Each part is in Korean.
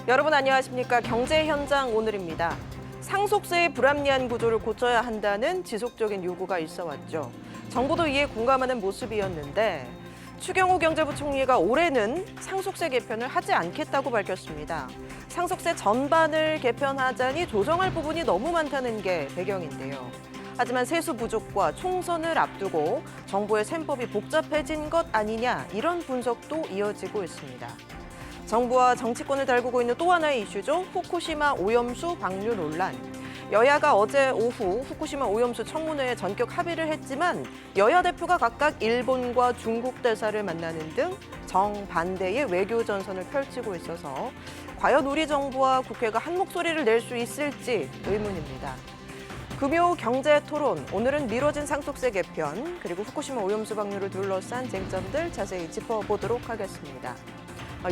여러분 안녕하십니까? 경제 현장 오늘입니다. 상속세의 불합리한 구조를 고쳐야 한다는 지속적인 요구가 있어 왔죠. 정부도 이에 공감하는 모습이었는데 추경호 경제부총리가 올해는 상속세 개편을 하지 않겠다고 밝혔습니다. 상속세 전반을 개편하자니 조정할 부분이 너무 많다는 게 배경인데요. 하지만 세수 부족과 총선을 앞두고 정부의 셈법이 복잡해진 것 아니냐 이런 분석도 이어지고 있습니다. 정부와 정치권을 달구고 있는 또 하나의 이슈죠. 후쿠시마 오염수 방류 논란. 여야가 어제 오후 후쿠시마 오염수 청문회에 전격 합의를 했지만 여야 대표가 각각 일본과 중국 대사를 만나는 등 정반대의 외교 전선을 펼치고 있어서 과연 우리 정부와 국회가 한 목소리를 낼 수 있을지 의문입니다. 금요 경제 토론, 오늘은 미뤄진 상속세 개편, 그리고 후쿠시마 오염수 방류를 둘러싼 쟁점들 자세히 짚어보도록 하겠습니다.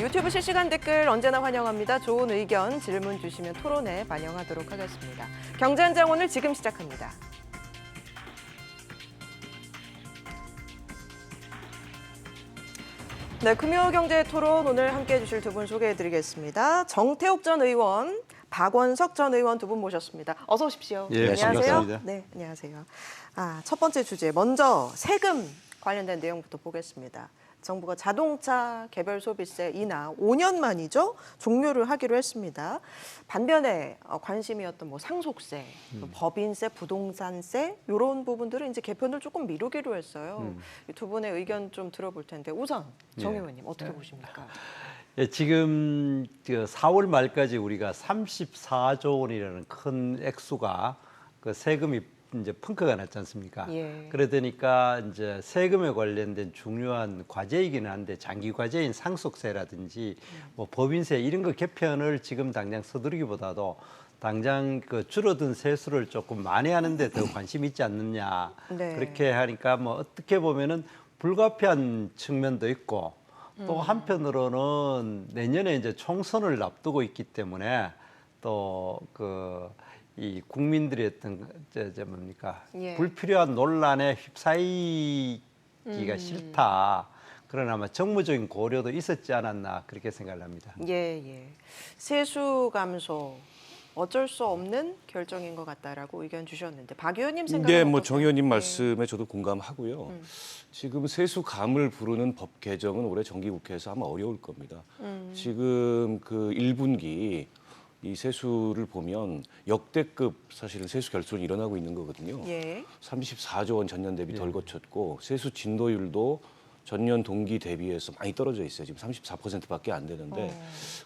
유튜브 실시간 댓글 언제나 환영합니다. 좋은 의견, 질문 주시면 토론에 반영하도록 하겠습니다. 경제 현장 오늘 지금 시작합니다. 네, 금요 경제 토론 오늘 함께해 주실 두 분 소개해드리겠습니다. 정태욱 전 의원, 박원석 전 의원 두 분 모셨습니다. 어서 오십시오. 예, 안녕하세요. 반갑습니다. 네, 안녕하세요. 첫 번째 주제, 먼저 세금 관련된 내용부터 보겠습니다. 정부가 자동차 개별 소비세 인하 5년 만이죠. 종료를 하기로 했습니다. 반면에 관심이었던 상속세, 법인세, 부동산세 이런 부분들은 이제 개편을 조금 미루기로 했어요. 이 두 분의 의견 좀 들어볼 텐데 우선 정 의원님 어떻게 보십니까? 예, 지금 4월 말까지 우리가 34조 원이라는 큰 액수가 그 세금이 이제 펑크가 났지 않습니까? 예. 그러니까 이제 세금에 관련된 중요한 과제이기는 한데 장기 과제인 상속세라든지 뭐 법인세 이런 거 개편을 지금 당장 서두르기보다도 당장 그 줄어든 세수를 조금 만회하는 데 더 관심이 있지 않느냐. 네. 그렇게 하니까 뭐 어떻게 보면은 불가피한 측면도 있고 또 한편으로는 내년에 이제 총선을 앞두고 있기 때문에 또 이 국민들의 어떤 뭡니까 예. 불필요한 논란에 휩싸이기가 싫다. 그러나 아마 정무적인 고려도 있었지 않았나 그렇게 생각을 합니다. 예. 세수 감소 어쩔 수 없는 결정인 것 같다라고 의견 주셨는데 박 의원님 생각은 네, 어떠세요? 정 의원님 말씀에 저도 공감하고요. 지금 세수감을 부르는 법 개정은 올해 정기국회에서 아마 어려울 겁니다. 지금 그 1분기 이 세수를 보면 역대급 사실은 세수 결손이 일어나고 있는 거거든요. 예. 34조 원 전년 대비 덜 거쳤고 세수 진도율도 전년 동기 대비해서 많이 떨어져 있어요. 지금 34%밖에 안 되는데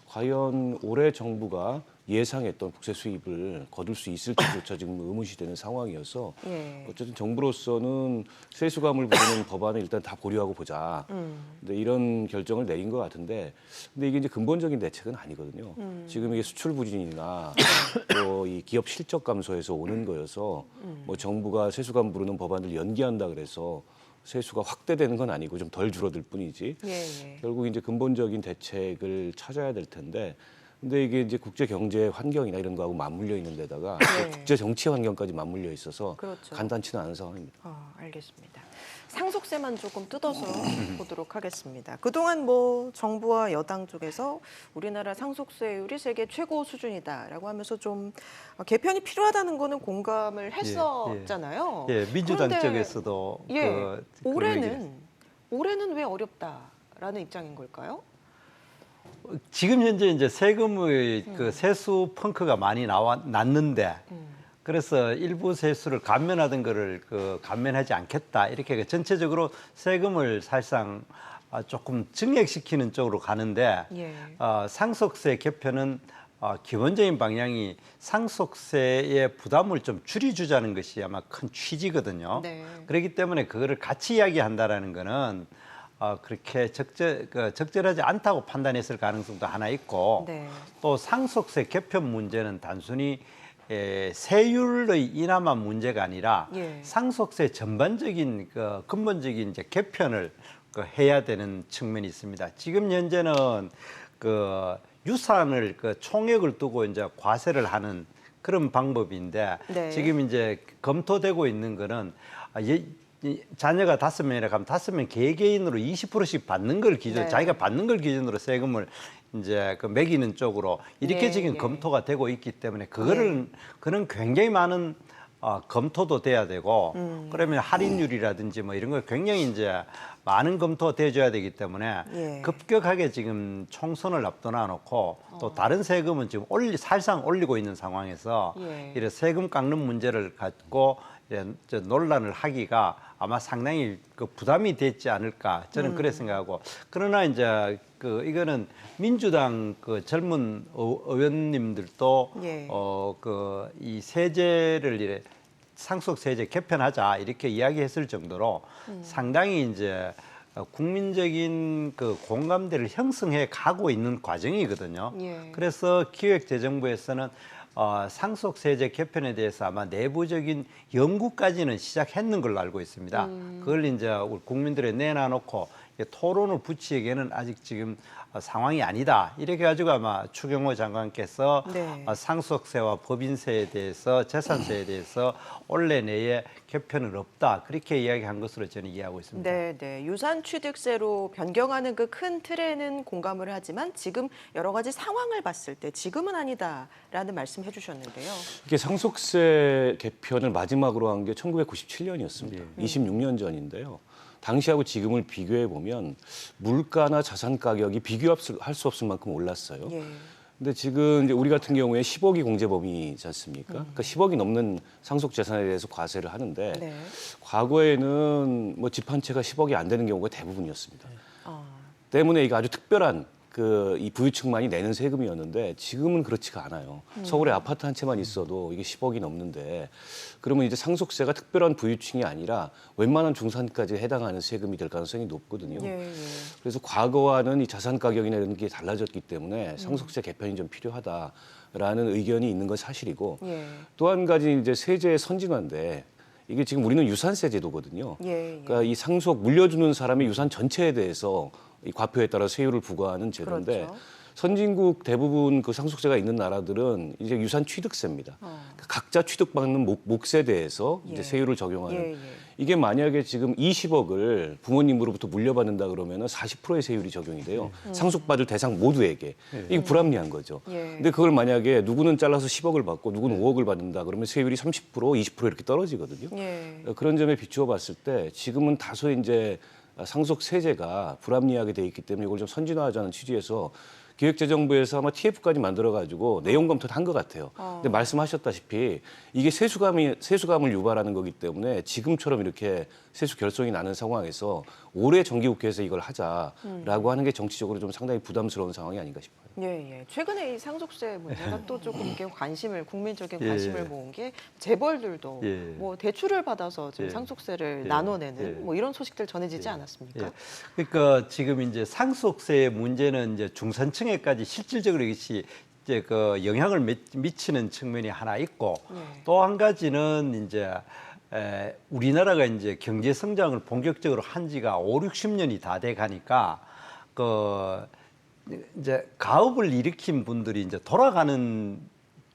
과연 올해 정부가 예상했던 국세 수입을 거둘 수 있을지조차 지금 의문시되는 상황이어서 예. 어쨌든 정부로서는 세수감을 부르는 법안을 일단 다 고려하고 보자. 근데 이런 결정을 내린 것 같은데 근데 이게 이제 근본적인 대책은 아니거든요. 지금 이게 수출 부진이나 또 이 기업 실적 감소에서 오는 거여서 뭐 정부가 세수감 부르는 법안을 연기한다 그래서 세수가 확대되는 건 아니고 좀 덜 줄어들 뿐이지. 예. 결국 이제 근본적인 대책을 찾아야 될 텐데, 근데 이게 이제 국제 경제 환경이나 이런 거하고 맞물려 있는 데다가 네. 국제 정치 환경까지 맞물려 있어서 그렇죠. 간단치는 않은 상황입니다. 알겠습니다. 상속세만 조금 뜯어서 보도록 하겠습니다. 그동안 정부와 여당 쪽에서 우리나라 상속세율이 세계 최고 수준이다라고 하면서 좀 개편이 필요하다는 거는 공감을 했었잖아요. 예, 민주당 그런데 쪽에서도 올해는 왜 어렵다라는 입장인 걸까요? 지금 현재 이제 세금의 그 세수 펑크가 많이 났는데 그래서 일부 세수를 감면하던 거를 감면하지 않겠다 이렇게 전체적으로 세금을 사실상 조금 증액시키는 쪽으로 가는데 예. 상속세 개편은 기본적인 방향이 상속세의 부담을 좀 줄여주자는 것이 아마 큰 취지거든요. 네. 그렇기 때문에 그거를 같이 이야기한다라는 거는 그렇게 적절하지 않다고 판단했을 가능성도 하나 있고 네. 또 상속세 개편 문제는 단순히 세율의 인하만 문제가 아니라 예. 상속세 전반적인 근본적인 이제 개편을 해야 되는 측면이 있습니다. 지금 현재는 유산을 총액을 두고 이제 과세를 하는 그런 방법인데 네. 지금 이제 검토되고 있는 거는 이 자녀가 5명이라 하면 5명 개개인으로 20%씩 받는 걸 기준, 네. 자기가 받는 걸 기준으로 세금을 이제 그 매기는 쪽으로 이렇게 예, 지금 예. 검토가 되고 있기 때문에 그거를 그런 굉장히 많은 검토도 돼야 되고 그러면 할인율이라든지 뭐 이런 거 굉장히 이제 많은 검토가 돼줘야 되기 때문에 예. 급격하게 지금 총선을 앞둬놔 놓고 또 다른 세금은 지금 사실상 올리고 있는 상황에서 예. 이런 세금 깎는 문제를 갖고 이제 논란을 하기가 아마 상당히 그 부담이 됐지 않을까 저는 그래 생각하고 그러나 이제 그 이거는 민주당 그 젊은 의원님들도 예. 그 이 세제를 이래 상속세제 개편하자 이렇게 이야기했을 정도로 상당히 이제 국민적인 그 공감대를 형성해 가고 있는 과정이거든요. 예. 그래서 기획재정부에서는 상속세제 개편에 대해서 아마 내부적인 연구까지는 시작했는 걸로 알고 있습니다. 그걸 이제 우리 국민들에 내놔놓고 토론을 붙이기에는 아직 지금 상황이 아니다. 이렇게 가지고 아마 추경호 장관께서 네. 상속세와 법인세에 대해서 재산세에 대해서 올해 내에 개편은 없다. 그렇게 이야기한 것으로 저는 이해하고 있습니다. 네, 네. 유산 취득세로 변경하는 그 큰 틀에는 공감을 하지만 지금 여러 가지 상황을 봤을 때 지금은 아니다라는 말씀 해주셨는데요. 이게 상속세 개편을 마지막으로 한 게 1997년이었습니다. 26년 전인데요. 당시하고 지금을 비교해 보면 물가나 자산 가격이 비교할 수 없을 만큼 올랐어요. 예. 근데 지금 이제 우리 같은 경우에 10억이 공제 범위지 않습니까? 그러니까 10억이 넘는 상속 재산에 대해서 과세를 하는데 네. 과거에는 뭐 집 한 채가 10억이 안 되는 경우가 대부분이었습니다. 어, 때문에 이게 아주 특별한 그 이 부유층만이 내는 세금이었는데 지금은 그렇지가 않아요. 서울에 아파트 한 채만 있어도 이게 10억이 넘는데 그러면 이제 상속세가 특별한 부유층이 아니라 웬만한 중산까지 해당하는 세금이 될 가능성이 높거든요. 예, 예. 그래서 과거와는 이 자산 가격이나 이런 게 달라졌기 때문에 상속세 개편이 좀 필요하다라는 의견이 있는 건 사실이고 예. 또 한 가지 이제 세제의 선진화인데 이게 지금 우리는 유산세 제도거든요. 예, 예. 그러니까 이 상속 물려주는 사람의 유산 전체에 대해서 이 과표에 따라 세율을 부과하는 제도인데 그렇죠. 선진국 대부분 그 상속세가 있는 나라들은 이제 유산 취득세입니다. 그러니까 각자 취득받는 몫에 대해서 예. 이제 세율을 적용하는. 예, 예. 이게 만약에 지금 20억을 부모님으로부터 물려받는다 그러면은 40%의 세율이 적용이 돼요. 상속받을 대상 모두에게. 이게 불합리한 거죠. 예. 근데 그걸 만약에 누구는 잘라서 10억을 받고 누구는 5억을 받는다 그러면 세율이 30%, 20% 이렇게 떨어지거든요. 예. 그런 점에 비추어 봤을 때 지금은 다소 이제 상속 세제가 불합리하게 돼 있기 때문에 이걸 좀 선진화하자는 취지에서 기획재정부에서 아마 TF까지 만들어가지고 내용 검토를 한 것 같아요. 근데 말씀하셨다시피 이게 세수감을 유발하는 거기 때문에 지금처럼 이렇게 세수 결손이 나는 상황에서 올해 정기국회에서 이걸 하자라고 하는 게 정치적으로 좀 상당히 부담스러운 상황이 아닌가 싶어요. 예, 예. 최근에 이 상속세 문제가 또 조금 이렇게 국민적인 예, 관심을 예. 모은 게 재벌들도 예. 뭐 대출을 받아서 지금 예. 상속세를 예. 나눠내는 예. 뭐 이런 소식들 전해지지 않았습니까? 예. 그러니까 지금 이제 상속세의 문제는 이제 중산층에까지 실질적으로 이것이 이제 그 영향을 미치는 측면이 하나 있고 예. 또 한 가지는 이제 우리나라가 이제 경제 성장을 본격적으로 한 지가 5, 60년이 다 돼 가니까 그 이제 가업을 일으킨 분들이 이제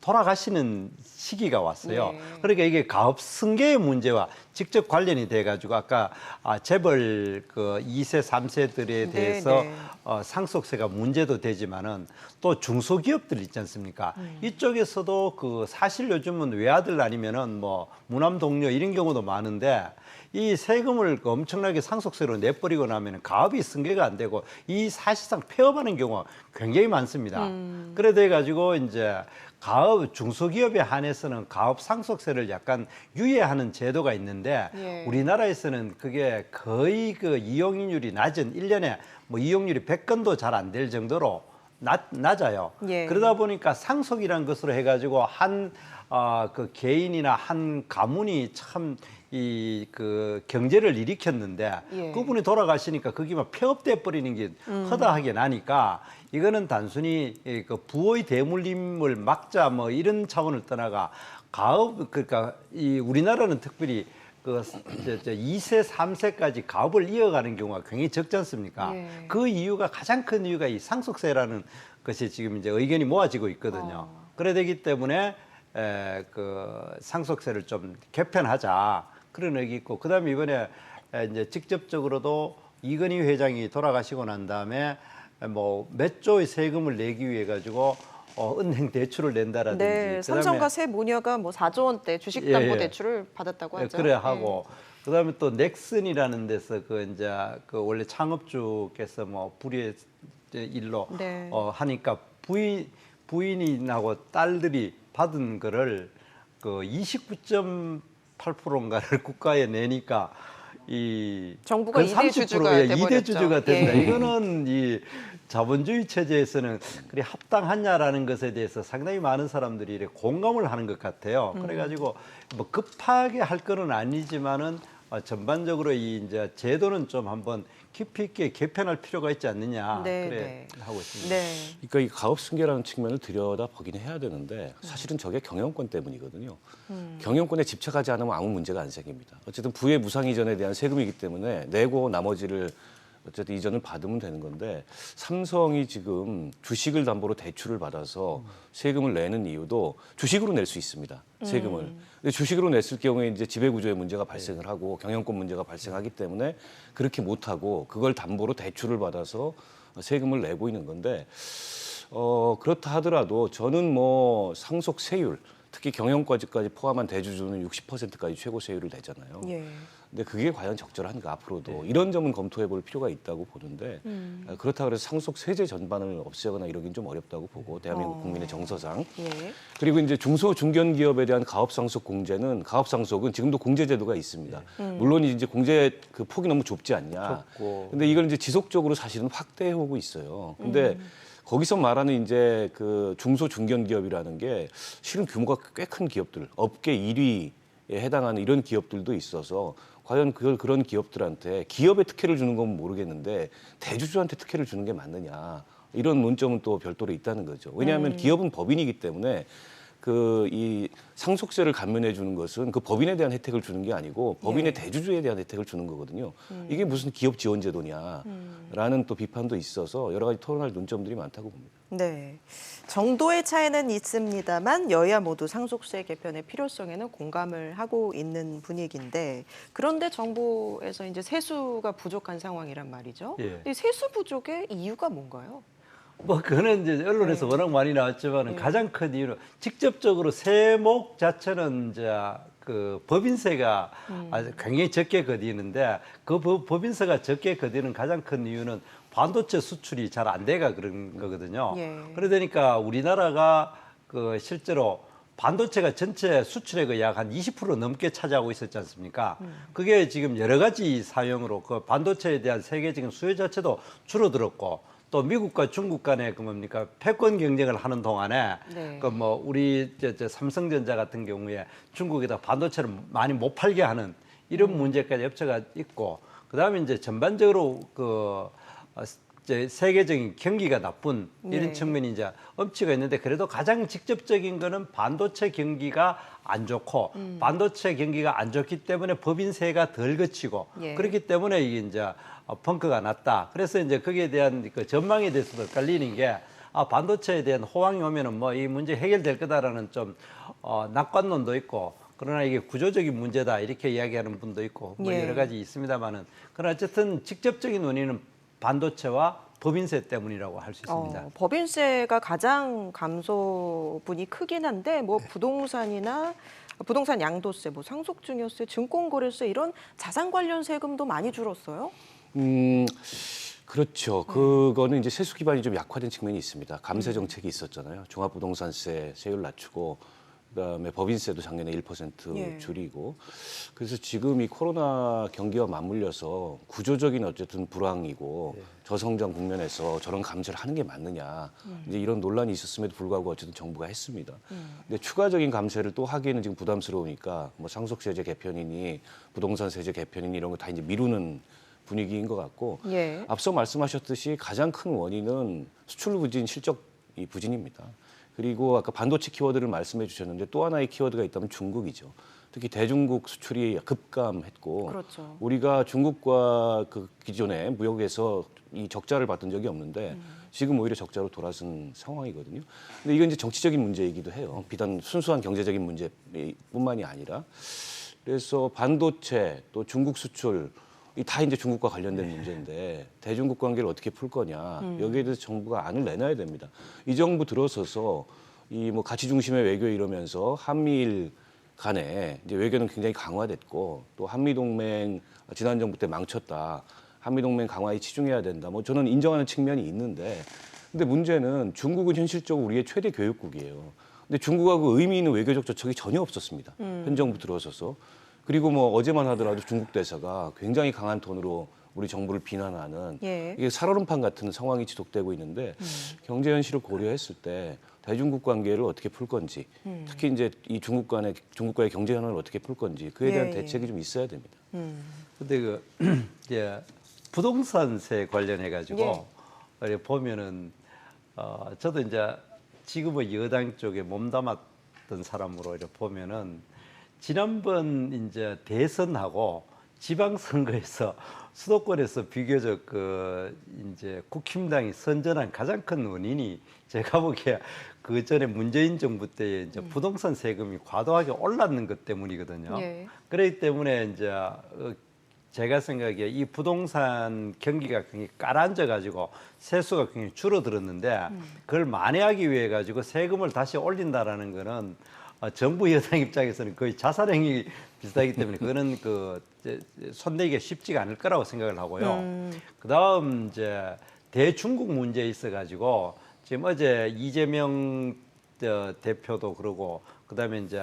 돌아가시는 시기가 왔어요. 네. 그러니까 이게 가업 승계의 문제와 직접 관련이 돼가지고 아까 재벌 그 2세, 3세들에 대해서 네. 상속세가 문제도 되지만은 또 중소기업들 있지 않습니까? 이쪽에서도 그 사실 요즘은 외아들 아니면은 뭐 무남 동료 이런 경우도 많은데 이 세금을 엄청나게 상속세로 내버리고 나면 가업이 승계가 안 되고 이 사실상 폐업하는 경우가 굉장히 많습니다. 그래 돼 가지고 이제 가업 중소기업에 한해서는 가업 상속세를 약간 유예하는 제도가 있는데 예. 우리나라에서는 그게 거의 그 이용률이 낮은 1년에 뭐 이용률이 100건도 잘 안 될 정도로 낮아요. 예. 그러다 보니까 상속이란 것으로 해가지고 그 개인이나 한 가문이 참 이 그 경제를 일으켰는데 예. 그분이 돌아가시니까 그게 막 폐업돼 버리는 게 허다하게 나니까 이거는 단순히 그 부의 대물림을 막자 뭐 이런 차원을 떠나가 가업 그러니까 이 우리나라는 특별히 그 2세, 3세까지 가업을 이어가는 경우가 굉장히 적지 않습니까? 예. 그 이유가 가장 큰 이유가 이 상속세라는 것이 지금 이제 의견이 모아지고 있거든요. 그래 되기 때문에 그 상속세를 좀 개편하자. 그런 의기 있고 그다음에 이번에 이제 직접적으로도 이건희 회장이 돌아가시고 난 다음에 뭐 몇 조의 세금을 내기 위해 가지고 은행 대출을 낸다라든지 네, 삼성과 세 모녀가 뭐 4조 원대 주식담보대출을 받았다고 하죠. 그래 하고 그다음에 또 넥슨이라는 데서 그 이제 그 원래 창업주께서 뭐 불의의 일로 네. 하니까 부인하고 딸들이 받은 거를 그 29.8%인가를 국가에 내니까 이 정부가 그 이대 주주가 30%의 돼버렸죠. 이대 주주가 된다. 예. 이거는 이 자본주의 체제에서는 그리 합당하냐라는 것에 대해서 상당히 많은 사람들이 이렇게 공감을 하는 것 같아요. 그래가지고 뭐 급하게 할 거는 아니지만은 전반적으로 이 이제 제도는 좀 한번 깊이 있게 개편할 필요가 있지 않느냐 네, 그래 네. 하고 있습니다. 네. 그러니까 이 가업 승계라는 측면을 들여다 보긴 해야 되는데 사실은 저게 경영권 때문이거든요. 경영권에 집착하지 않으면 아무 문제가 안 생깁니다. 어쨌든 부의 무상 이전에 대한 세금이기 때문에 내고 나머지를 어쨌든 이전을 받으면 되는 건데 삼성이 지금 주식을 담보로 대출을 받아서 세금을 내는 이유도 주식으로 낼 수 있습니다. 세금을. 근데 주식으로 냈을 경우에 이제 지배구조에 문제가 발생을 하고 경영권 문제가 발생하기 때문에 그렇게 못하고 그걸 담보로 대출을 받아서 세금을 내고 있는 건데 그렇다 하더라도 저는 뭐 상속 세율 특히 경영까지까지 포함한 대주주는 60%까지 최고 세율을 내잖아요. 예. 근데 그게 과연 적절한가 앞으로도 이런 점은 검토해 볼 필요가 있다고 보는데 그렇다고 해서 상속 세제 전반을 없애거나 이러긴 좀 어렵다고 보고 대한민국 국민의 정서상 예. 그리고 이제 중소 중견 기업에 대한 가업 상속 공제는 가업 상속은 지금도 공제 제도가 있습니다. 물론 이제 공제 그 폭이 너무 좁지 않냐. 좁고. 근데 이걸 이제 지속적으로 사실은 확대해 오고 있어요. 근데 거기서 말하는 이제 그 중소 중견 기업이라는 게 실은 규모가 꽤 큰 기업들, 업계 1위에 해당하는 이런 기업들도 있어서 과연 그런 기업들한테 기업에 특혜를 주는 건 모르겠는데 대주주한테 특혜를 주는 게 맞느냐 이런 논점은 또 별도로 있다는 거죠. 왜냐하면 기업은 법인이기 때문에 그 이 상속세를 감면해 주는 것은 그 법인에 대한 혜택을 주는 게 아니고 법인의 대주주에 대한 혜택을 주는 거거든요. 이게 무슨 기업 지원 제도냐라는 또 비판도 있어서 여러 가지 토론할 논점들이 많다고 봅니다. 네. 정도의 차이는 있습니다만 여야 모두 상속세 개편의 필요성에는 공감을 하고 있는 분위기인데 그런데 정부에서 이제 세수가 부족한 상황이란 말이죠. 예. 이 세수 부족의 이유가 뭔가요? 뭐 그거는 이제 언론에서 워낙 많이 나왔지만 가장 큰 이유는 직접적으로 세목 자체는 이제 그 법인세가 아주 굉장히 적게 거디는데 그 법인세가 적게 거디는 가장 큰 이유는 반도체 수출이 잘 안 돼가 그런 거거든요. 예. 그러니까 우리나라가 그 실제로 반도체가 전체 수출액의 약 한 20% 넘게 차지하고 있었지 않습니까? 그게 지금 여러 가지 사용으로 그 반도체에 대한 세계적인 수요 자체도 줄어들었고 또 미국과 중국 간에 그 뭡니까 패권 경쟁을 하는 동안에 네. 그 뭐 우리 저 삼성전자 같은 경우에 중국에다 반도체를 많이 못 팔게 하는 이런 문제까지 엽서가 있고 그다음에 이제 전반적으로 그 이제 세계적인 경기가 나쁜 이런 네. 측면이 이제 엄치가 있는데 그래도 가장 직접적인 거는 반도체 경기가 안 좋고 반도체 경기가 안 좋기 때문에 법인세가 덜 거치고 예. 그렇기 때문에 이게 이제 펑크가 났다. 그래서 이제 거기에 대한 그 전망에 대해서도 헷갈리는 게 반도체에 대한 호황이 오면은 뭐 이 문제 해결될 거다라는 좀 낙관론도 있고 그러나 이게 구조적인 문제다 이렇게 이야기하는 분도 있고 뭐 예. 여러 가지 있습니다만은 그러나 어쨌든 직접적인 원인은 반도체와 법인세 때문이라고 할 수 있습니다. 법인세가 가장 감소분이 크긴 한데 뭐 부동산이나 부동산 양도세, 뭐 상속증여세, 증권거래세 이런 자산 관련 세금도 많이 줄었어요. 그렇죠. 그거는 이제 세수 기반이 좀 약화된 측면이 있습니다. 감세 정책이 있었잖아요. 종합부동산세 세율 낮추고 그다음에 법인세도 작년에 1% 예. 줄이고 그래서 지금 이 코로나 경기와 맞물려서 구조적인 어쨌든 불황이고 저성장 국면에서 저런 감세를 하는 게 맞느냐 이제 이런 논란이 있었음에도 불구하고 어쨌든 정부가 했습니다. 근데 추가적인 감세를 또 하기에는 지금 부담스러우니까 뭐 상속세제 개편이니 부동산 세제 개편이니 이런 거 다 이제 미루는 분위기인 것 같고 예. 앞서 말씀하셨듯이 가장 큰 원인은 수출 부진, 실적 이 부진입니다. 그리고 아까 반도체 키워드를 말씀해 주셨는데 또 하나의 키워드가 있다면 중국이죠. 특히 대중국 수출이 급감했고 그렇죠. 우리가 중국과 그 기존에 무역에서 이 적자를 봤던 적이 없는데 지금 오히려 적자로 돌아선 상황이거든요. 근데 이건 이제 정치적인 문제이기도 해요. 비단 순수한 경제적인 문제뿐만이 아니라 그래서 반도체 또 중국 수출 이 다 이제 중국과 관련된 문제인데 대중국 관계를 어떻게 풀 거냐 여기에 대해서 정부가 안을 내놔야 됩니다. 이 정부 들어서서 이 뭐 가치 중심의 외교 이러면서 한미일 간에 이제 외교는 굉장히 강화됐고 또 한미 동맹 지난 정부 때 망쳤다. 한미 동맹 강화에 치중해야 된다. 뭐 저는 인정하는 측면이 있는데 근데 문제는 중국은 현실적으로 우리의 최대 교역국이에요. 근데 중국하고 의미 있는 외교적 접촉이 전혀 없었습니다. 현 정부 들어서서. 그리고 뭐 어제만 하더라도 중국 대사가 굉장히 강한 톤으로 우리 정부를 비난하는 예. 이게 살얼음판 같은 상황이 지속되고 있는데 경제 현실을 고려했을 때 대중국 관계를 어떻게 풀 건지 특히 이제 이 중국과의 경제 현안을 어떻게 풀 건지 그에 대한 예, 예. 대책이 좀 있어야 됩니다. 근데 그 이제 부동산세 관련해 가지고 예. 보면은 저도 이제 지금의 여당 쪽에 몸담았던 사람으로 이렇게 보면은 지난번 이제 대선하고 지방선거에서 수도권에서 비교적 그 이제 국힘당이 선전한 가장 큰 원인이 제가 보기에 그 전에 문재인 정부 때 이제 부동산 세금이 과도하게 올랐는 것 때문이거든요. 예. 그렇기 때문에 이제 제가 생각에 이 부동산 경기가 굉장히 깔아앉아 가지고 세수가 굉장히 줄어들었는데 그걸 만회하기 위해 가지고 세금을 다시 올린다라는 거는 정부 여당 입장에서는 거의 자살행위 비슷하기 때문에 그거는 그 손대기가 쉽지가 않을 거라고 생각을 하고요. 그다음 이제 대중국 문제에 있어 가지고 지금 어제 이재명 대표도 그러고 그다음에 이제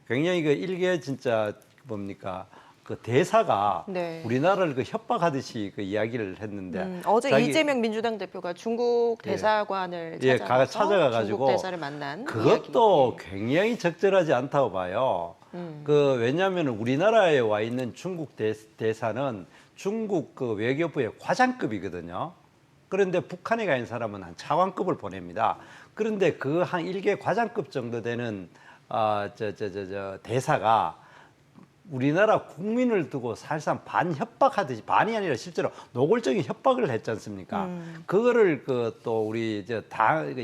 굉장히 그 일개 진짜 뭡니까 그 대사가 네. 우리나라를 그 협박하듯이 그 이야기를 했는데 어제 자기- 이재명 민주당 대표가 중국 대사관을 예, 중국 찾아가가지고 대사를 만난 그것도 이야기. 굉장히 적절하지 않다고 봐요. 그 왜냐하면 우리나라에 와 있는 중국 대사는 중국 그 외교부의 과장급이거든요. 그런데 북한에 가 있는 사람은 한 차관급을 보냅니다. 그런데 그 한 일개 과장급 정도 되는 대사가 우리나라 국민을 두고 사실상 반협박하듯이 반이 아니라 실제로 노골적인 협박을 했지 않습니까? 그거를 그 또 우리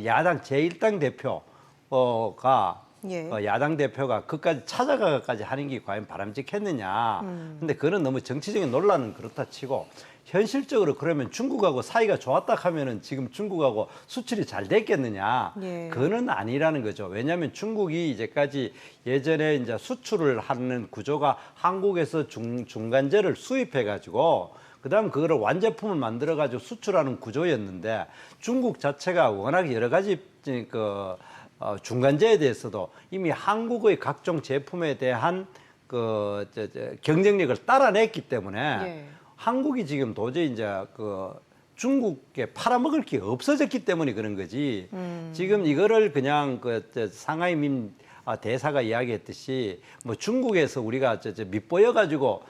야당 제1당 대표가 예. 야당 대표가 그까지 찾아가까지 하는 게 과연 바람직했느냐. 근데 그거는 너무 정치적인 논란은 그렇다 치고 현실적으로 그러면 중국하고 사이가 좋았다 하면은 지금 중국하고 수출이 잘 됐겠느냐? 예. 그는 아니라는 거죠. 왜냐하면 중국이 이제까지 예전에 이제 수출을 하는 구조가 한국에서 중간재를 수입해 가지고 그다음 그거를 완제품을 만들어 가지고 수출하는 구조였는데 중국 자체가 워낙 여러 가지 중간재에 대해서도 이미 한국의 각종 제품에 대한 경쟁력을 따라냈기 때문에 예. 한국이 지금 도저히 이제 중국에 팔아먹을 게 없어졌기 때문에 그런 거지. 지금 이거를 그냥 상하이 민 대사가 이야기했듯이 뭐 중국에서 우리가 밑보여 가지고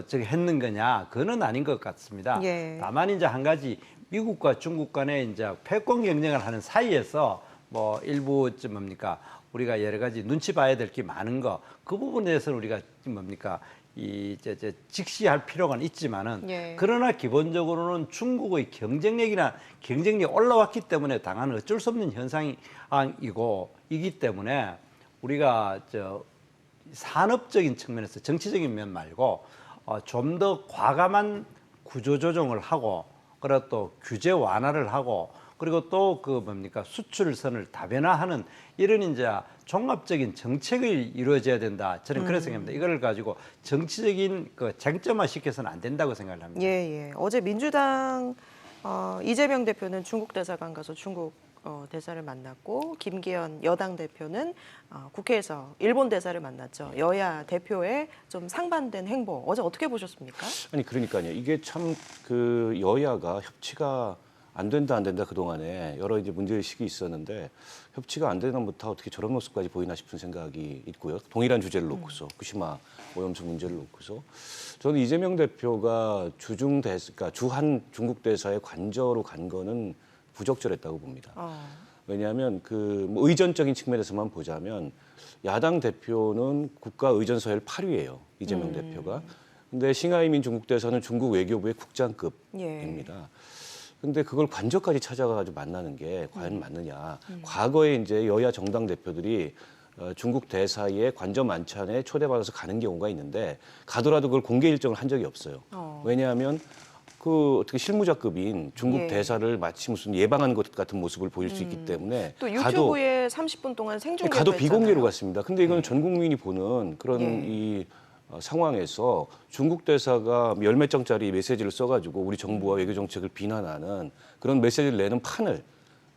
저기 했는 거냐? 그거는 아닌 것 같습니다. 예. 다만 이제 한 가지 미국과 중국 간에 이제 패권 경쟁을 하는 사이에서 뭐 일부 뭡니까? 우리가 여러 가지 눈치 봐야 될 게 많은 거. 그 부분에 대해서는 우리가 뭡니까? 직시할 필요가 있지만은 예. 그러나 기본적으로는 중국의 경쟁력이 올라왔기 때문에 당한 어쩔 수 없는 현상이기 때문에 우리가 산업적인 측면에서 정치적인 면 말고 좀 더 과감한 구조조정을 하고 그리고 또 규제 완화를 하고 그리고 또 수출선을 다변화하는 이런 이제 종합적인 정책이 이루어져야 된다. 저는 그렇게 생각합니다. 이걸 가지고 정치적인 쟁점화 시켜서는 안 된다고 생각을 합니다. 예. 어제 민주당 이재명 대표는 중국 대사관 가서 중국 대사를 만났고 김기현 여당 대표는 국회에서 일본 대사를 만났죠. 여야 대표의 좀 상반된 행보 어제 어떻게 보셨습니까? 아니 그러니까요. 이게 참 그 여야가 협치가 안 된다 그동안에 여러 이제 문제의식이 있었는데 협치가 안 되는 것부터 어떻게 저런 모습까지 보이나 싶은 생각이 있고요. 동일한 주제를 놓고서 후쿠시마 오염수 문제를 놓고서 저는 이재명 대표가 그러니까 주한 중국 대사의 관저로 간 거는 부적절했다고 봅니다. 왜냐하면 뭐 의전적인 측면에서만 보자면 야당 대표는 국가 의전 서열 8위예요. 이재명 대표가. 근데 싱하이민 중국 대사는 중국 외교부의 국장급입니다. 근데 그걸 관저까지 찾아가지고 만나는 게 과연 맞느냐. 과거에 이제 여야 정당 대표들이 중국 대사의 관저 만찬에 초대받아서 가는 경우가 있는데 가더라도 그걸 공개 일정을 한 적이 없어요. 왜냐하면 그 어떻게 실무자급인 중국 예. 대사를 마치 무슨 예방한 것 같은 모습을 보일 수 있기 때문에 또 유튜브에 30분 동안 생중계도 가도 비공개로 했잖아요. 갔습니다. 근데 이건 전 국민이 보는 그런 예. 이 상황에서 중국 대사가 열 몇 장짜리 메시지를 써가지고 우리 정부와 외교 정책을 비난하는 그런 메시지를 내는 판을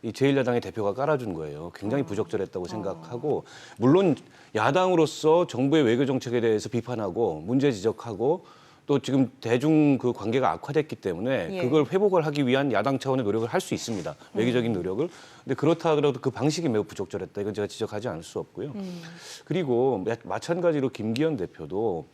이 제1야당의 대표가 깔아준 거예요. 굉장히 부적절했다고 생각하고 물론 야당으로서 정부의 외교 정책에 대해서 비판하고 문제 지적하고 또 지금 대중 그 관계가 악화됐기 때문에 예. 그걸 회복을 하기 위한 야당 차원의 노력을 할 수 있습니다. 외교적인 노력을. 근데 그렇다 하더라도 그 방식이 매우 부적절했다. 이건 제가 지적하지 않을 수 없고요. 그리고 마찬가지로 김기현 대표도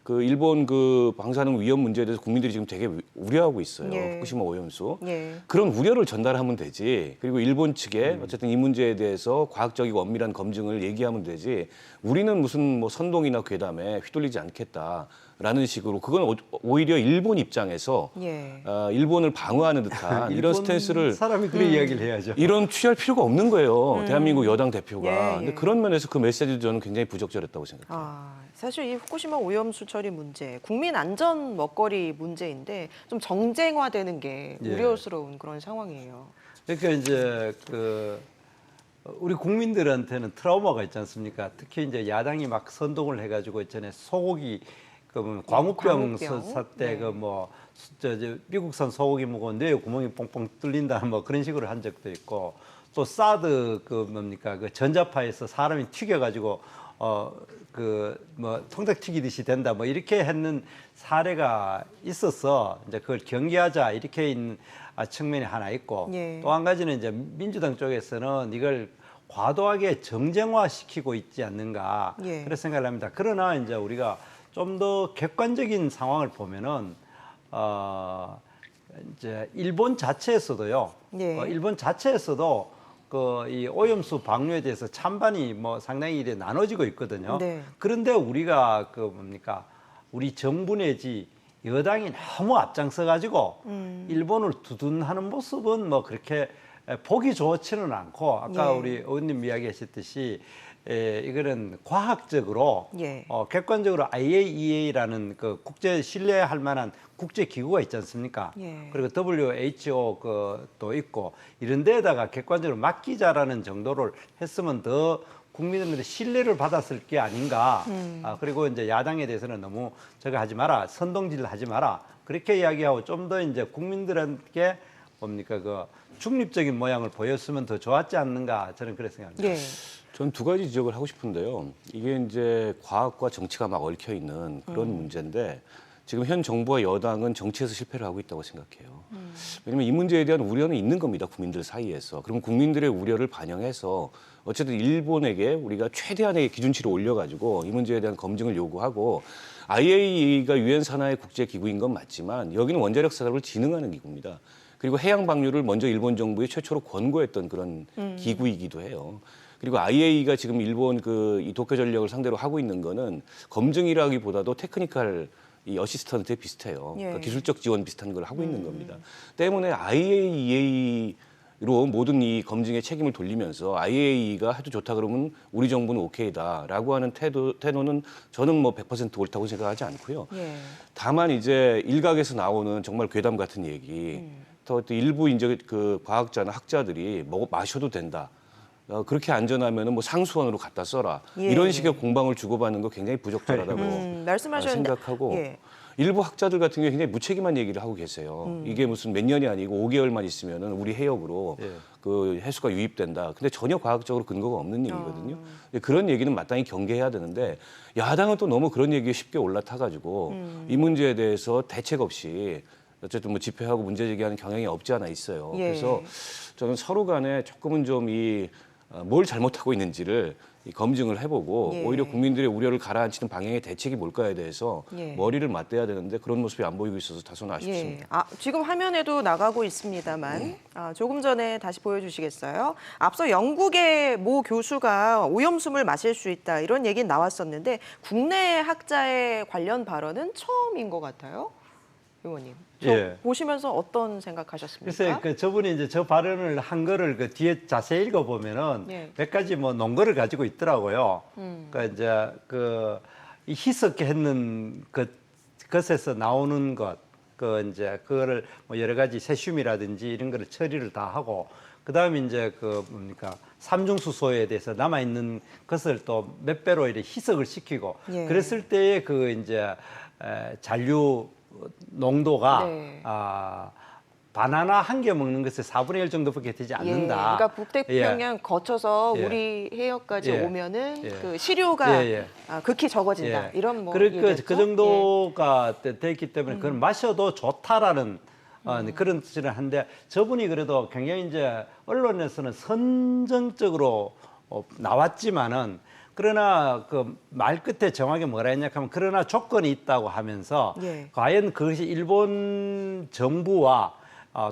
그 일본 그 방사능 위험 문제에 대해서 국민들이 지금 되게 우려하고 있어요. 예. 후쿠시마 오염수. 예. 그런 우려를 전달하면 되지. 그리고 일본 측에 어쨌든 이 문제에 대해서 과학적이고 엄밀한 검증을 얘기하면 되지. 우리는 무슨 뭐 선동이나 괴담에 휘둘리지 않겠다라는 식으로 그건 오히려 일본 입장에서 예. 일본을 방어하는 듯한 이런 일본 스탠스를 사람이 그런 이야기를 해야죠. 이런 취할 필요가 없는 거예요. 대한민국 여당 대표가. 예, 예. 근데 그런 면에서 그 메시지도 저는 굉장히 부적절했다고 생각해요. 사실 이 후쿠시마 오염수 처리 문제, 국민 안전 먹거리 문제인데 좀 정쟁화되는 게 예. 우려스러운 그런 상황이에요. 그러니까 이제 우리 국민들한테는 트라우마가 있지 않습니까? 특히 이제 야당이 막 선동을 해가지고 있잖아요. 소고기 뭐 광우병 광우병. 사태 네. 저 미국산 소고기 먹고 뇌에 구멍이 뽕뽕 뚫린다 뭐 그런 식으로 한 적도 있고 또 사드 그 전자파에서 사람이 튀겨가지고 뭐 통닭 튀기듯이 된다 뭐 이렇게 했는 사례가 있어서 이제 그걸 경계하자 이렇게 있는 측면이 하나 있고 예. 또 한 가지는 이제 민주당 쪽에서는 이걸 과도하게 정쟁화시키고 있지 않는가 예. 그런 생각을 합니다. 그러나 이제 우리가 좀 더 객관적인 상황을 보면은 이제 일본 자체에서도요. 예. 일본 자체에서도 이 오염수 방류에 대해서 찬반이 뭐 상당히 이래 나눠지고 있거든요. 네. 그런데 우리가 우리 정부 내지 여당이 너무 앞장서 가지고 일본을 두둔하는 모습은 뭐 그렇게 보기 좋지는 않고 아까 예. 우리 의원님 이야기하셨듯이 이거는 과학적으로 예. 객관적으로 IAEA라는 그 국제 신뢰할 만한 국제 기구가 있지 않습니까? 예. 그리고 WHO 또 있고 이런 데에다가 객관적으로 맡기자라는 정도를 했으면 더 국민들한테 신뢰를 받았을 게 아닌가. 그리고 이제 야당에 대해서는 너무 저거 하지 마라, 선동질 하지 마라. 그렇게 이야기하고 좀 더 이제 국민들에게 중립적인 모양을 보였으면 더 좋았지 않는가. 저는 그렇게 생각합니다. 예. 전 두 가지 지적을 하고 싶은데요. 이게 이제 과학과 정치가 막 얽혀 있는 그런 문제인데 지금 현 정부와 여당은 정치에서 실패를 하고 있다고 생각해요. 왜냐하면 이 문제에 대한 우려는 있는 겁니다. 국민들 사이에서. 그럼 국민들의 우려를 반영해서 어쨌든 일본에게 우리가 최대한의 기준치를 올려가지고 이 문제에 대한 검증을 요구하고 IAEA가 유엔 산하의 국제기구인 건 맞지만 여기는 원자력 산업을 진흥하는 기구입니다. 그리고 해양 방류를 먼저 일본 정부에 최초로 권고했던 그런 기구이기도 해요. 그리고 IAEA가 지금 일본 이 도쿄 전력을 상대로 하고 있는 거는 검증이라기보다도 테크니컬 이 어시스턴트에 비슷해요. 예. 그러니까 기술적 지원 비슷한 걸 하고 있는 겁니다. 때문에 IAEA로 모든 이 검증의 책임을 돌리면서 IAEA가 해도 좋다 그러면 우리 정부는 오케이다라고 하는 태도는 저는 뭐 100% 옳다고 생각하지 않고요. 예. 다만 이제 일각에서 나오는 정말 괴담 같은 얘기, 또 일부 이제 그 과학자나 학자들이 마셔도 된다. 그렇게 안전하면은 뭐 상수원으로 갖다 써라. 예, 이런 예. 식의 공방을 주고받는 거 굉장히 부적절하다고 말씀하셨는데 생각하고 예. 일부 학자들 같은 경우에 굉장히 무책임한 얘기를 하고 계세요. 이게 무슨 몇 년이 아니고 5개월만 있으면은 우리 해역으로 예. 그 해수가 유입된다. 근데 전혀 과학적으로 근거가 없는 얘기거든요. 그런 얘기는 마땅히 경계해야 되는데 야당은 또 너무 그런 얘기에 쉽게 올라타가지고 이 문제에 대해서 대책 없이 어쨌든 뭐 집회하고 문제 제기하는 경향이 없지 않아 있어요. 예. 그래서 저는 서로 간에 조금은 좀 뭘 잘못하고 있는지를 검증을 해보고 예. 오히려 국민들의 우려를 가라앉히는 방향의 대책이 뭘까에 대해서 예. 머리를 맞대야 되는데 그런 모습이 안 보이고 있어서 다소는 아쉽습니다. 예. 지금 화면에도 나가고 있습니다만 조금 전에 다시 보여주시겠어요? 앞서 영국의 모 교수가 오염수를 마실 수 있다 이런 얘기는 나왔었는데 국내 학자의 관련 발언은 처음인 것 같아요. 의원님. 예. 보시면서 어떤 생각하셨습니까? 글쎄, 저분이 이제 저 발언을 한 거를 그 뒤에 자세히 읽어보면은 예. 몇 가지 뭐 논거를 가지고 있더라고요. 그러니까 이제 이 희석했는 것에서 나오는 것, 이제 그거를 뭐 여러 가지 세슘이라든지 이런 거를 처리를 다 하고, 그 다음에 이제 삼중수소에 대해서 남아있는 것을 또 몇 배로 이렇게 희석을 시키고, 예. 그랬을 때의 이제 잔류 농도가 네. 바나나 한 개 먹는 것에 4분의 1 정도밖에 되지 예, 않는다. 그러니까 북태평양 거쳐서 예. 우리 해역까지 예. 오면은 예. 그 시료가 예. 극히 적어진다. 이런 뭐 그 얘기였죠? 정도가 됐기 때문에 그걸 마셔도 좋다라는 그런 뜻을 한데, 저분이 그래도 굉장히 이제 언론에서는 선정적으로 나왔지만은, 그러나 그 말 끝에 정확하게 뭐라 했냐 하면, 그러나 조건이 있다고 하면서 예. 과연 그것이 일본 정부와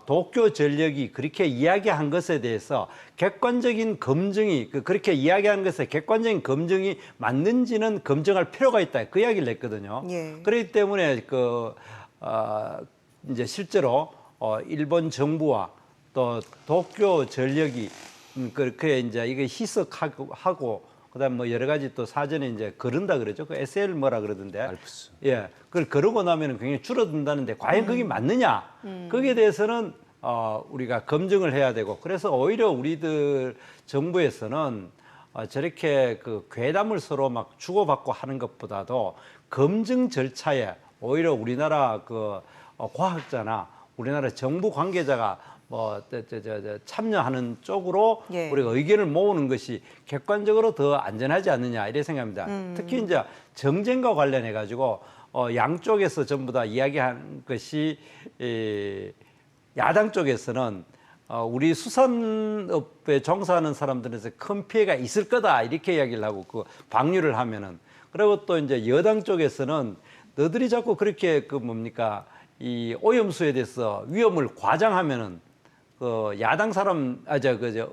도쿄 전력이 그렇게 이야기한 것에 대해서 객관적인 검증이 그렇게 이야기한 것에 객관적인 검증이 맞는지는 검증할 필요가 있다, 그 이야기를 했거든요. 예. 그렇기 때문에 이제 실제로 일본 정부와 또 도쿄 전력이 그렇게 이제 이거 희석하고 그다음 뭐 여러 가지 또 사전에 이제 거른다 그러죠. 그 SL 뭐라 그러던데. 알프스. 예. 그걸 거르고 나면은 굉장히 줄어든다는데 과연 그게 맞느냐? 거기에 대해서는 우리가 검증을 해야 되고, 그래서 오히려 우리들 정부에서는 저렇게 그 괴담을 서로 막 주고받고 하는 것보다도 검증 절차에 오히려 우리나라 과학자나 우리나라 정부 관계자가 참여하는 쪽으로 예. 우리가 의견을 모으는 것이 객관적으로 더 안전하지 않느냐, 이래 생각합니다. 특히 이제 정쟁과 관련해 가지고 양쪽에서 전부 다 이야기한 것이 야당 쪽에서는 우리 수산업에 종사하는 사람들에서 큰 피해가 있을 거다, 이렇게 이야기를 하고 방류를 하면은, 그리고 또 이제 여당 쪽에서는 너들이 자꾸 그렇게 이 오염수에 대해서 위험을 과장하면은 야당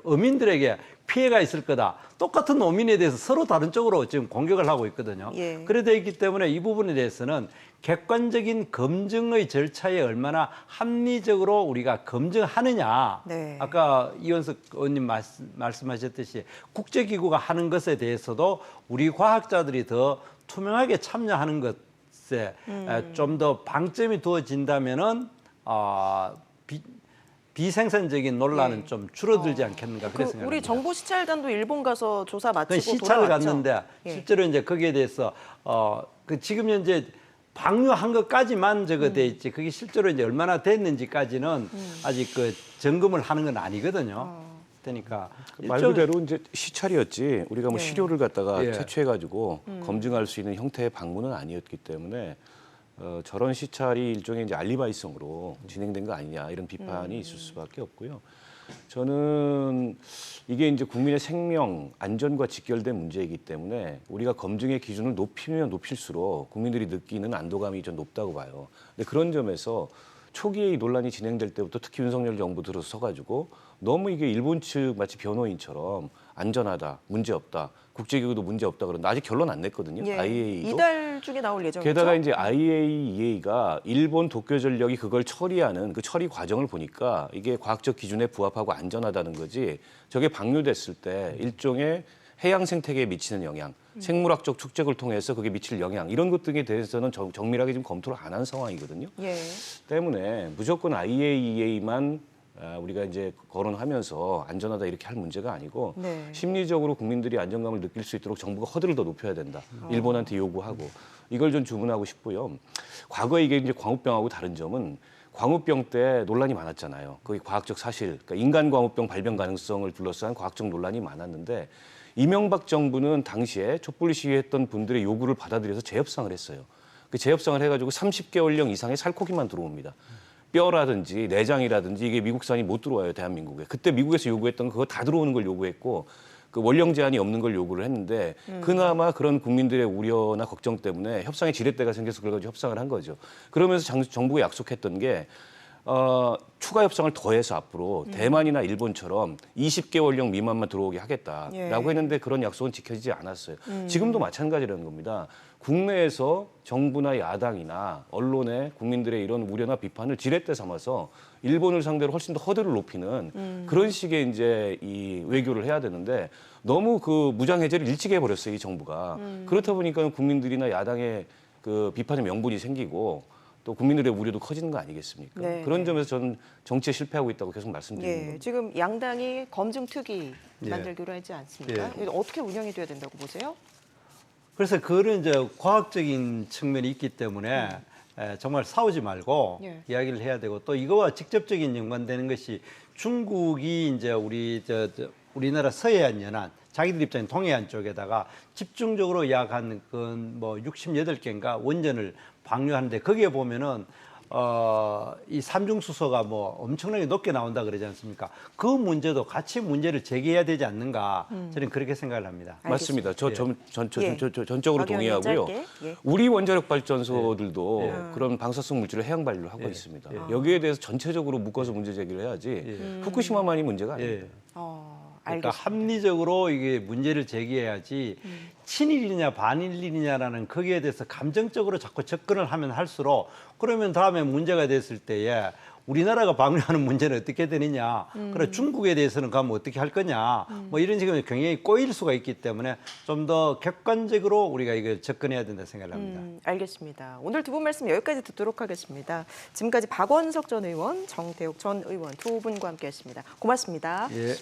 어민들에게 피해가 있을 거다. 똑같은 어민에 대해서 서로 다른 쪽으로 지금 공격을 하고 있거든요. 예. 그래 되어 있기 때문에 이 부분에 대해서는 객관적인 검증의 절차에 얼마나 합리적으로 우리가 검증하느냐. 네. 아까 이원석 의원님 말씀하셨듯이 국제기구가 하는 것에 대해서도 우리 과학자들이 더 투명하게 참여하는 것에 좀 더 방점이 두어진다면은 비생산적인 논란은 예. 좀 줄어들지 않겠는가, 그런 생각입니다. 우리 정보 시찰단도 일본 가서 조사 마치고 시차를 돌아왔죠. 갔는데 예. 실제로 이제 거기에 대해서 지금 현재 방류한 것까지만 돼 있지, 그게 실제로 이제 얼마나 됐는지까지는 아직 점검을 하는 건 아니거든요. 그러니까 말 그대로 이제 시찰이었지, 우리가 뭐 예. 시료를 갖다가 예. 채취해가지고 검증할 수 있는 형태의 방문은 아니었기 때문에 저런 시찰이 일종의 이제 알리바이성으로 진행된 거 아니냐, 이런 비판이 있을 수밖에 없고요. 저는 이게 이제 국민의 생명 안전과 직결된 문제이기 때문에 우리가 검증의 기준을 높이면 높일수록 국민들이 느끼는 안도감이 좀 높다고 봐요. 근데 그런 점에서 초기에 이 논란이 진행될 때부터 특히 윤석열 정부 들어서가지고 너무 이게 일본 측 마치 변호인처럼 안전하다, 문제 없다, 국제기구도 문제 없다 그러는데 아직 결론 안 냈거든요. 예. IAEA도. 이달 중에 나올 예정이죠. 게다가 이제 IAEA가 일본 도쿄전력이 그걸 처리하는 그 처리 과정을 보니까 이게 과학적 기준에 부합하고 안전하다는 거지, 저게 방류됐을 때 일종의 해양 생태계에 미치는 영향, 생물학적 축적을 통해서 그게 미칠 영향, 이런 것 등에 대해서는 정밀하게 지금 검토를 안 한 상황이거든요. 예. 때문에 무조건 IAEA만 우리가 이제 거론하면서 안전하다 이렇게 할 문제가 아니고, 네. 심리적으로 국민들이 안정감을 느낄 수 있도록 정부가 허들을 더 높여야 된다. 일본한테 요구하고 이걸 좀 주문하고 싶고요. 과거에 이게 이제 광우병하고 다른 점은, 광우병 때 논란이 많았잖아요. 거기 과학적 사실, 그러니까 인간 광우병 발병 가능성을 둘러싼 과학적 논란이 많았는데, 이명박 정부는 당시에 촛불 시위했던 분들의 요구를 받아들여서 재협상을 했어요. 그 재협상을 해가지고 30개월령 이상의 살코기만 들어옵니다. 뼈라든지 내장이라든지 이게 미국산이 못 들어와요, 대한민국에. 그때 미국에서 요구했던 거 그거 다 들어오는 걸 요구했고, 그 원령 제한이 없는 걸 요구를 했는데, 그나마 그런 국민들의 우려나 걱정 때문에 협상에 지렛대가 생겨서 그걸 가지고 협상을 한 거죠. 그러면서 정부가 약속했던 게 추가 협상을 더해서 앞으로 대만이나 일본처럼 20개월령 미만만 들어오게 하겠다라고 예. 했는데 그런 약속은 지켜지지 않았어요. 지금도 마찬가지라는 겁니다. 국내에서 정부나 야당이나 언론에 국민들의 이런 우려나 비판을 지렛대 삼아서 일본을 상대로 훨씬 더 허들을 높이는 그런 식의 이제 이 외교를 해야 되는데 너무 그 무장 해제를 일찍 해버렸어요, 이 정부가. 그렇다 보니까 국민들이나 야당의 그 비판의 명분이 생기고 또 국민들의 우려도 커지는 거 아니겠습니까? 네. 그런 점에서 저는 정치에 실패하고 있다고 계속 말씀드리는 예, 겁니다. 지금 양당이 검증특위 예. 만들기로 하지 않습니까? 예. 이거 어떻게 운영이 돼야 된다고 보세요? 그래서 그런 이제 과학적인 측면이 있기 때문에 정말 싸우지 말고 예. 이야기를 해야 되고 또 이거와 직접적인 연관되는 것이 중국이 이제 우리나라 서해안 연안 자기들 입장인 동해안 쪽에다가 집중적으로 약 한 뭐 68개인가 원전을 방류하는데 거기에 보면은 이 삼중수소가 뭐 엄청나게 높게 나온다 그러지 않습니까? 그 문제도 같이 문제를 제기해야 되지 않는가 저는 그렇게 생각을 합니다. 맞습니다. 저 예. 전적으로 동의하고요. 짧게. 예. 우리 원자력 발전소들도 그런 방사성 물질을 해양 반류를 하고 있습니다. 여기에 대해서 전체적으로 묶어서 문제 제기를 해야지 후쿠시마만이 문제가 아닙니다. 그러니까 알겠습니다. 합리적으로 이게 문제를 제기해야지 친일이냐 반일이냐라는 거기에 대해서 감정적으로 자꾸 접근을 하면 할수록 그러면 다음에 문제가 됐을 때에 우리나라가 방류하는 문제는 어떻게 되느냐, 그래 중국에 대해서는 가면 어떻게 할 거냐, 뭐 이런 식으로 굉장히 꼬일 수가 있기 때문에 좀 더 객관적으로 우리가 이걸 접근해야 된다 생각을 합니다. 알겠습니다. 오늘 두 분 말씀 여기까지 듣도록 하겠습니다. 지금까지 박원석 전 의원, 정대욱 전 의원 두 분과 함께했습니다. 고맙습니다. 예.